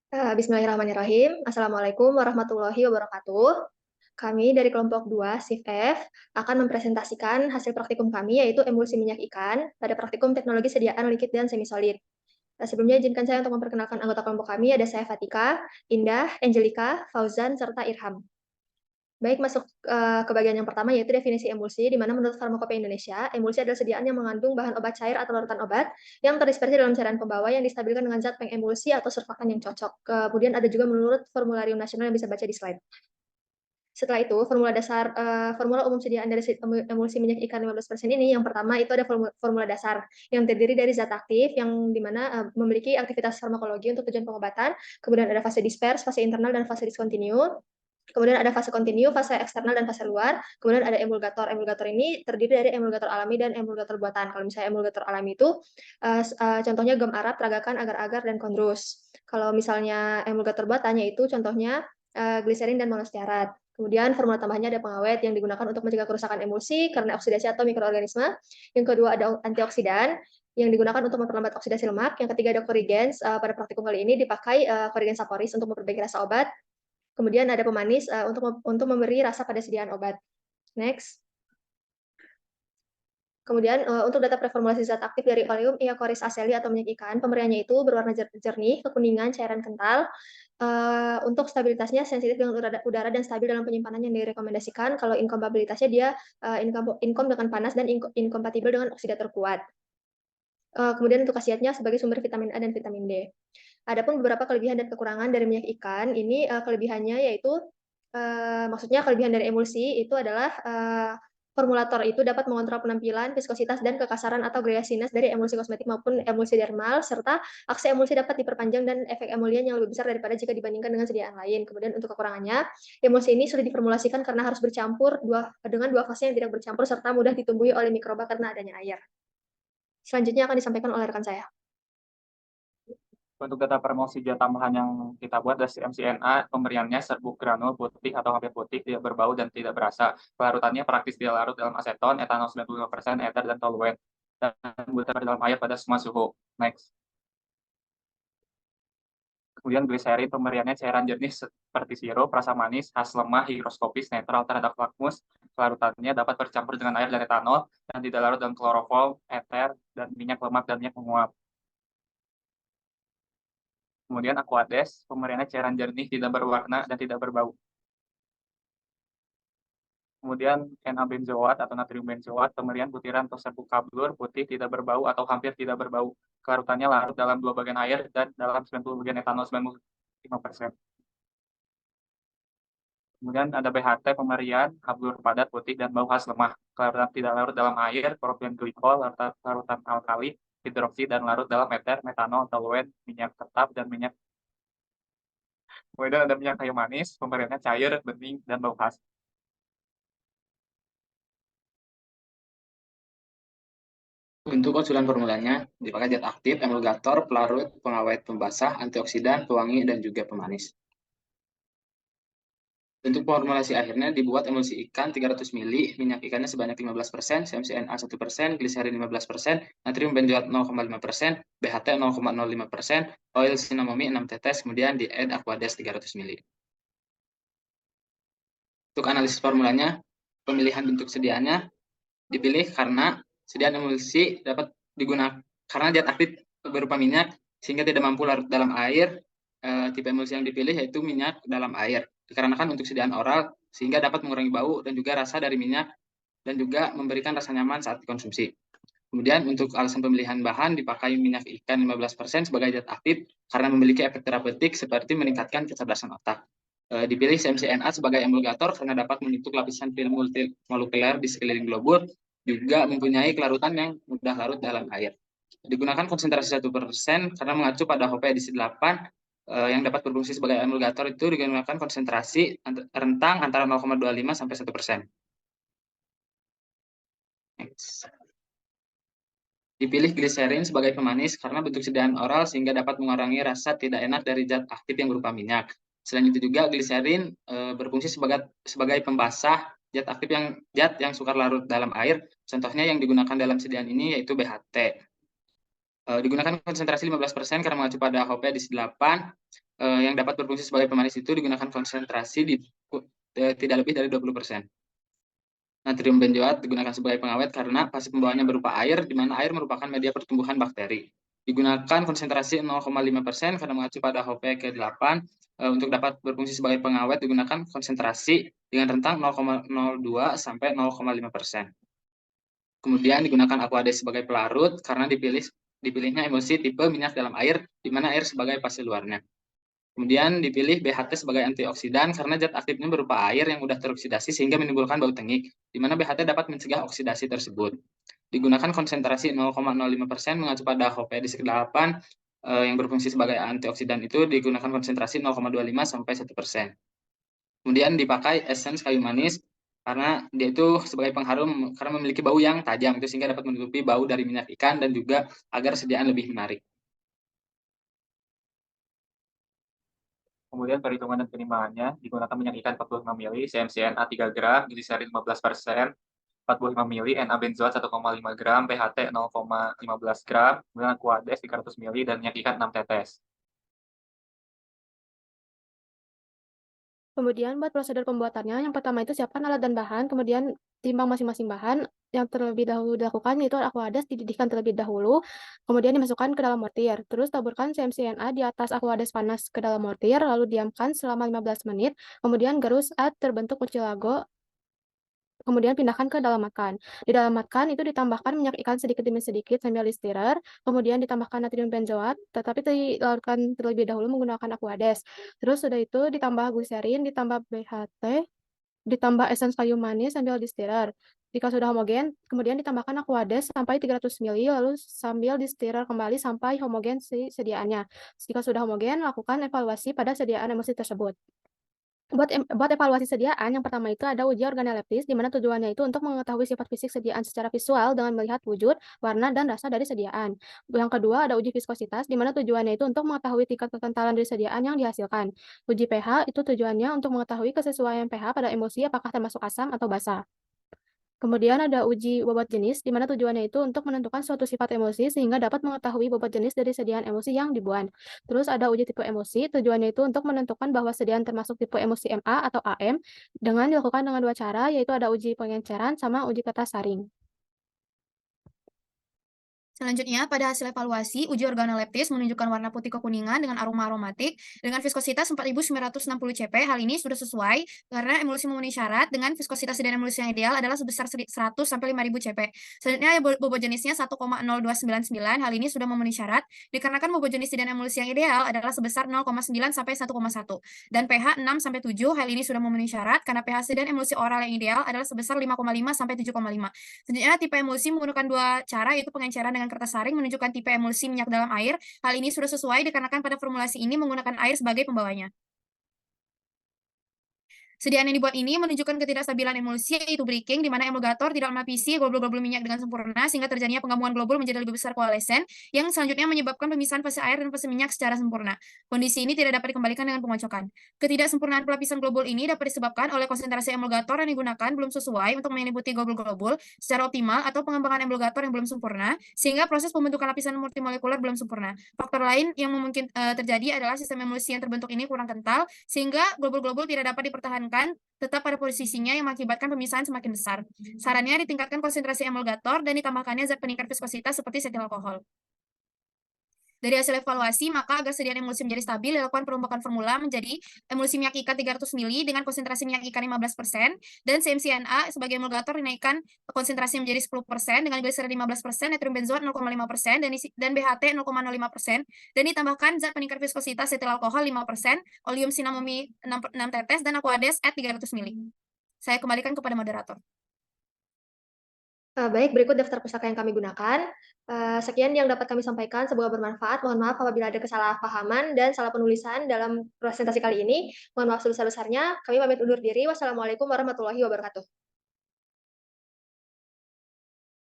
Bismillahirrahmanirrahim. Assalamualaikum warahmatullahi wabarakatuh. Kami dari kelompok 2, SIF F, akan mempresentasikan hasil praktikum kami, yaitu emulsi minyak ikan pada praktikum teknologi sediaan liquid dan semi-solid. Sebelumnya izinkan saya untuk memperkenalkan anggota kelompok kami, ada saya Fatika, Indah, Angelika, Fauzan, serta Irham. Baik, masuk ke bagian yang pertama, yaitu definisi emulsi, di mana menurut Farmakopeia Indonesia, emulsi adalah sediaan yang mengandung bahan obat cair atau larutan obat yang terdispersi dalam cairan pembawa yang distabilkan dengan zat pengemulsi atau surfaktan yang cocok. Kemudian ada juga menurut Formularium Nasional yang bisa baca di slide. Setelah itu, formula umum sediaan dari emulsi minyak ikan 15% ini, yang pertama itu ada formula dasar yang terdiri dari zat aktif yang dimana memiliki aktivitas farmakologi untuk tujuan pengobatan, kemudian ada fase dispers, fase internal, dan fase diskontinu. Kemudian ada fase kontinu, fase eksternal, dan fase luar. Kemudian ada emulgator. Emulgator ini terdiri dari emulgator alami dan emulgator buatan. Kalau misalnya emulgator alami itu contohnya gum arab, tragakan, agar-agar, dan kondrus. Kalau misalnya emulgator buatan, yaitu contohnya gliserin dan monostearat. Kemudian formula tambahnya ada pengawet yang digunakan untuk mencegah kerusakan emulsi karena oksidasi atau mikroorganisme. Yang kedua ada antioksidan yang digunakan untuk memperlambat oksidasi lemak. Yang ketiga ada corrigens. Pada praktikum kali ini dipakai corrigens saporis untuk memperbaiki rasa obat. Kemudian ada pemanis untuk memberi rasa pada sediaan obat. Next. Kemudian untuk data preformulasi zat aktif dari Oleum Iacoris aceli atau minyak ikan, pemberiannya itu berwarna jernih, kekuningan, cairan kental. Untuk stabilitasnya sensitif dengan udara dan stabil dalam penyimpanan yang direkomendasikan. Kalau inkompatibilitasnya dia inkom dengan panas dan inkompatibel dengan oksidator kuat. Kemudian untuk khasiatnya sebagai sumber vitamin A dan vitamin D. Adapun beberapa kelebihan dan kekurangan dari minyak ikan, ini kelebihannya yaitu, maksudnya kelebihan dari emulsi itu adalah formulator itu dapat mengontrol penampilan, viskositas, dan kekasaran atau greasiness dari emulsi kosmetik maupun emulsi dermal, serta aksi emulsi dapat diperpanjang dan efek emolian yang lebih besar daripada jika dibandingkan dengan sediaan lain. Kemudian untuk kekurangannya, emulsi ini sulit diformulasikan karena harus bercampur dengan dua fase yang tidak bercampur serta mudah ditumbuhi oleh mikroba karena adanya air. Selanjutnya akan disampaikan oleh rekan saya. Untuk data promosi zat tambahan yang kita buat dari MCNA, pemberiannya serbuk granul putih atau hampir putih, tidak berbau dan tidak berasa. Pelarutannya praktis tidak larut dalam aseton, etanol 95%, ether, dan toluen. Dan mudah dalam air pada semua suhu. Next. Kemudian gliserin, pemberiannya cairan jernih seperti sirup, rasa manis, khas lemah, higroskopis, netral terhadap lakmus. Pelarutannya dapat bercampur dengan air dan etanol, dan tidak larut dalam klorofol, ether, dan minyak lemak dan minyak menguap. Kemudian Aquades, pemberiannya cairan jernih, tidak berwarna, dan tidak berbau. Kemudian NA-benzoat atau natrium benzoat, pemberian butiran atau serbuk kablur, putih, tidak berbau atau hampir tidak berbau. Kelarutannya larut dalam 2 bagian air dan dalam 90 bagian etanol 95%. Kemudian ada BHT, pemberian kablur padat, putih, dan bau khas lemah. Kelarutan tidak larut dalam air, propion glikol, larutan alkali, hidroksi, dan larut dalam ether, metanol, toluen, minyak tetap, dan minyak. Kemudian ada minyak kayu manis, pemberiannya cair, bening, dan bau khas. Untuk konsulan formulanya, dipakai zat aktif, emulgator, pelarut, pengawet pembasah, antioksidan, pewangi, dan juga pemanis. Untuk formulasi akhirnya dibuat emulsi ikan 300 ml, minyak ikannya sebanyak 15%, CMCNA 1%, gliserin 15%, natrium benzoat 0,5%, BHT 0,05%, oil cinnamomum 6 tetes, kemudian di add Aquades 300 ml. Untuk analisis formulanya, pemilihan bentuk sediaannya dipilih karena sediaan emulsi dapat digunakan karena zat aktif berupa minyak sehingga tidak mampu larut dalam air. Tipe emulsi yang dipilih yaitu minyak dalam air, dikarenakan untuk sediaan oral sehingga dapat mengurangi bau dan juga rasa dari minyak dan juga memberikan rasa nyaman saat dikonsumsi. Kemudian untuk alasan pemilihan bahan dipakai minyak ikan 15% sebagai zat aktif karena memiliki efek terapeutik seperti meningkatkan kecerdasan otak. Dipilih CMCNA sebagai emulgator karena dapat membentuk lapisan film multimolekuler di sekeliling globul, juga mempunyai kelarutan yang mudah larut dalam air. Digunakan konsentrasi 1% karena mengacu pada HOP edisi 8 yang dapat berfungsi sebagai emulgator itu digunakan konsentrasi rentang antara 0,25 sampai 1%. Dipilih gliserin sebagai pemanis karena bentuk sediaan oral sehingga dapat mengurangi rasa tidak enak dari zat aktif yang berupa minyak. Selain itu juga gliserin berfungsi sebagai pembasah zat yang sukar larut dalam air. Contohnya yang digunakan dalam sediaan ini yaitu BHT. Digunakan konsentrasi 15% karena mengacu pada HOP-DIS 8 yang dapat berfungsi sebagai pemanis itu digunakan konsentrasi tidak lebih dari 20%. Natrium benzoat digunakan sebagai pengawet karena fase pembawaannya berupa air, di mana air merupakan media pertumbuhan bakteri. Digunakan konsentrasi 0,5% karena mengacu pada HOP ke-8 untuk dapat berfungsi sebagai pengawet digunakan konsentrasi dengan rentang 0,02 sampai 0,5%. Kemudian digunakan Aquades sebagai pelarut karena dipilihnya emulsi tipe minyak dalam air, di mana air sebagai fase luarnya. Kemudian dipilih BHT sebagai antioksidan karena zat aktifnya berupa air yang mudah teroksidasi sehingga menimbulkan bau tengik, di mana BHT dapat mencegah oksidasi tersebut. Digunakan konsentrasi 0,05% mengacu pada HOP-DIS 8 yang berfungsi sebagai antioksidan itu digunakan konsentrasi 0,25 sampai 1%. Kemudian dipakai essence kayu manis karena dia itu sebagai pengharum karena memiliki bau yang tajam itu sehingga dapat menutupi bau dari minyak ikan dan juga agar sediaan lebih menarik. Kemudian perhitungan dan penimbangannya digunakan minyak ikan 45 ml, CMCNA 3 gram, gliserin 15%, 45 ml, Na benzoat 1,5 gram, PHT 0,15 gram, kemudian Aquades 300 ml, dan minyak ikan 6 tetes. Kemudian buat prosedur pembuatannya, yang pertama itu siapkan alat dan bahan, kemudian timbang masing-masing bahan. Yang terlebih dahulu dilakukan yaitu Aquades dididihkan terlebih dahulu, kemudian dimasukkan ke dalam mortir. Terus taburkan CMCNA di atas Aquades panas ke dalam mortir, lalu diamkan selama 15 menit, kemudian garus saat terbentuk mucilago, kemudian pindahkan ke dalam makan. Di dalam makan itu ditambahkan minyak ikan sedikit demi sedikit sambil di stirrer, kemudian ditambahkan natrium benzoat, tetapi dilarutkan terlebih dahulu menggunakan Aquades. Terus sudah itu ditambah gliserin, ditambah BHT, ditambah esens kayu manis sambil di stirrer. Jika sudah homogen, kemudian ditambahkan Aquades sampai 300 ml, lalu sambil di stirrer kembali sampai homogen sediaannya. Jika sudah homogen, lakukan evaluasi pada sediaan emulsi tersebut. Buat evaluasi sediaan, yang pertama itu ada uji organoleptis, di mana tujuannya itu untuk mengetahui sifat fisik sediaan secara visual dengan melihat wujud, warna, dan rasa dari sediaan. Yang kedua ada uji viskositas, di mana tujuannya itu untuk mengetahui tingkat kekentalan dari sediaan yang dihasilkan. Uji pH itu tujuannya untuk mengetahui kesesuaian pH pada emulsi apakah termasuk asam atau basa. Kemudian ada uji bobot jenis, di mana tujuannya itu untuk menentukan suatu sifat emulsi sehingga dapat mengetahui bobot jenis dari sediaan emulsi yang dibuat. Terus ada uji tipe emulsi, tujuannya itu untuk menentukan bahwa sediaan termasuk tipe emulsi MA atau AM, dengan dilakukan dengan dua cara, yaitu ada uji pengenceran sama uji kertas saring. Selanjutnya, pada hasil evaluasi, uji organoleptis menunjukkan warna putih kekuningan dengan aroma aromatik dengan viskositas 4.960 cp. Hal ini sudah sesuai karena emulsi memenuhi syarat dengan viskositas sediaan emulsi yang ideal adalah sebesar 100 sampai 5.000 cp. Selanjutnya, bobot jenisnya 1,0299. Hal ini sudah memenuhi syarat dikarenakan bobot jenis sediaan emulsi yang ideal adalah sebesar 0,9 sampai 1,1 dan pH 6 sampai 7. Hal ini sudah memenuhi syarat karena pH sediaan emulsi oral yang ideal adalah sebesar 5,5 sampai 7,5. Selanjutnya, tipe emulsi menggunakan dua cara, yaitu pengenceran dengan kertas saring menunjukkan tipe emulsi minyak dalam air. Hal ini sudah sesuai dikarenakan pada formulasi ini menggunakan air sebagai pembawanya. Sediaan yang dibuat ini menunjukkan ketidakstabilan emulsi, yaitu breaking, di mana emulgator tidak melapisi globul-globul minyak dengan sempurna, sehingga terjadinya penggabungan globul menjadi lebih besar koalesen, yang selanjutnya menyebabkan pemisahan fase air dan fase minyak secara sempurna. Kondisi ini tidak dapat dikembalikan dengan pengocokan. Ketidaksempurnaan pelapisan globul ini dapat disebabkan oleh konsentrasi emulgator yang digunakan belum sesuai untuk meliputi globul-globul secara optimal atau pengembangan emulgator yang belum sempurna, sehingga proses pembentukan lapisan multimolekuler belum sempurna. Faktor lain yang mungkin terjadi adalah sistem emulsi yang terbentuk ini kurang kental, sehingga globul-globul tidak dapat dipertahankan tetap pada posisinya yang mengakibatkan pemisahan semakin besar. Sarannya ditingkatkan konsentrasi emulgator dan ditambahkannya zat peningkat viskositas seperti setil alkohol. Dari hasil evaluasi, maka agar sediaan emulsi menjadi stabil, dilakukan perombakan formula menjadi emulsi minyak ikan 300 ml dengan konsentrasi minyak ikan 15%, dan CMCNA sebagai emulgator dinaikkan konsentrasi menjadi 10%, dengan gliserin 15%, natrium benzoat 0,5%, dan BHT 0,05%, dan ditambahkan zat peningkat viskositas setil alkohol 5%, oleum sinamomid 6 tetes, dan Aquades at 300 ml. Saya kembalikan kepada moderator. Baik, berikut daftar pustaka yang kami gunakan. Sekian yang dapat kami sampaikan, semoga bermanfaat. Mohon maaf apabila ada kesalahpahaman dan salah penulisan dalam presentasi kali ini. Mohon maaf sebesar-besarnya. Kami pamit undur diri. Wassalamualaikum warahmatullahi wabarakatuh.